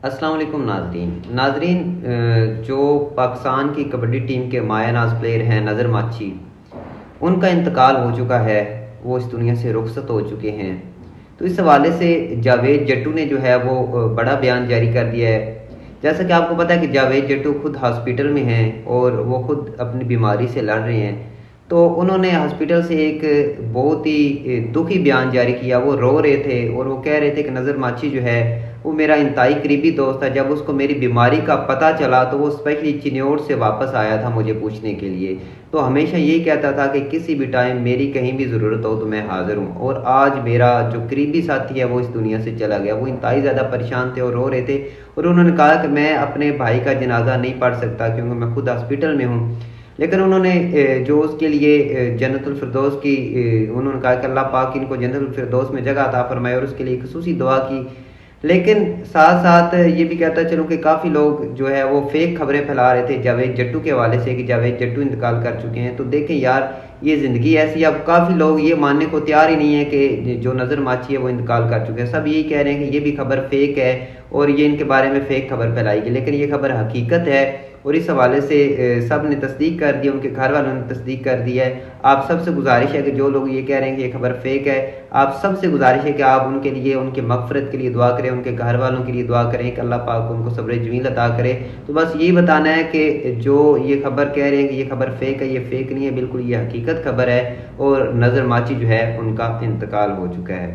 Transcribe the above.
السلام علیکم ناظرین جو پاکستان کی کبڈی ٹیم کے مایہ ناز پلیئر ہیں نظر ماچھی، ان کا انتقال ہو چکا ہے، وہ اس دنیا سے رخصت ہو چکے ہیں۔ تو اس حوالے سے جاوید جٹو نے جو ہے وہ بڑا بیان جاری کر دیا ہے۔ جیسا کہ آپ کو پتہ ہے کہ جاوید جٹو خود ہاسپٹل میں ہیں اور وہ خود اپنی بیماری سے لڑ رہے ہیں، تو انہوں نے ہاسپٹل سے ایک بہت ہی دکھی بیان جاری کیا۔ وہ رو رہے تھے اور وہ کہہ رہے تھے کہ نظر ماچھی جو ہے وہ میرا انتہائی قریبی دوست تھا، جب اس کو میری بیماری کا پتہ چلا تو وہ اسپیشلی چنیوٹ سے واپس آیا تھا مجھے پوچھنے کے لیے، تو ہمیشہ یہی کہتا تھا کہ کسی بھی ٹائم میری کہیں بھی ضرورت ہو تو میں حاضر ہوں۔ اور آج میرا جو قریبی ساتھی ہے وہ اس دنیا سے چلا گیا۔ وہ انتہائی زیادہ پریشان تھے اور رو رہے تھے، اور انہوں نے کہا کہ میں اپنے بھائی کا جنازہ نہیں پڑھ سکتا کیونکہ میں خود ہاسپٹل میں ہوں، لیکن انہوں نے جو اس کے لیے جنت الفردوس کی انہوں نے کہا کہ اللہ پاک ان کو جنت الفردوس میں جگہ عطا فرمائے اور اس کے لیے خصوصی دعا کی۔ لیکن ساتھ ساتھ یہ بھی کہتا چلوں کہ کافی لوگ جو ہے وہ فیک خبریں پھیلا رہے تھے جاوید جٹو کے حوالے سے کہ جاوید جٹو انتقال کر چکے ہیں۔ تو دیکھیں یار، یہ زندگی ایسی، اب کافی لوگ یہ ماننے کو تیار ہی نہیں ہے کہ جو نظر ماچھی ہے وہ انتقال کر چکے ہیں۔ سب یہی کہہ رہے ہیں کہ یہ بھی خبر فیک ہے اور یہ ان کے بارے میں فیک خبر پھیلائی گئی، لیکن یہ خبر حقیقت ہے۔ اور اس حوالے سے سب نے تصدیق کر دی، ان کے گھر والوں نے تصدیق کر دی ہے۔ آپ سب سے گزارش ہے کہ جو لوگ یہ کہہ رہے ہیں کہ یہ خبر فیک ہے، آپ سب سے گزارش ہے کہ آپ ان کے لیے، ان کے مغفرت کے لیے دعا کریں، ان کے گھر والوں کے لیے دعا کریں کہ اللہ پاک ان کو صبر جمیل عطا کرے۔ تو بس یہی بتانا ہے کہ جو یہ خبر کہہ رہے ہیں کہ یہ خبر فیک ہے، یہ فیک نہیں ہے، بالکل یہ حقیقت خبر ہے، اور نظر ماچی جو ہے ان کا انتقال ہو چکا ہے۔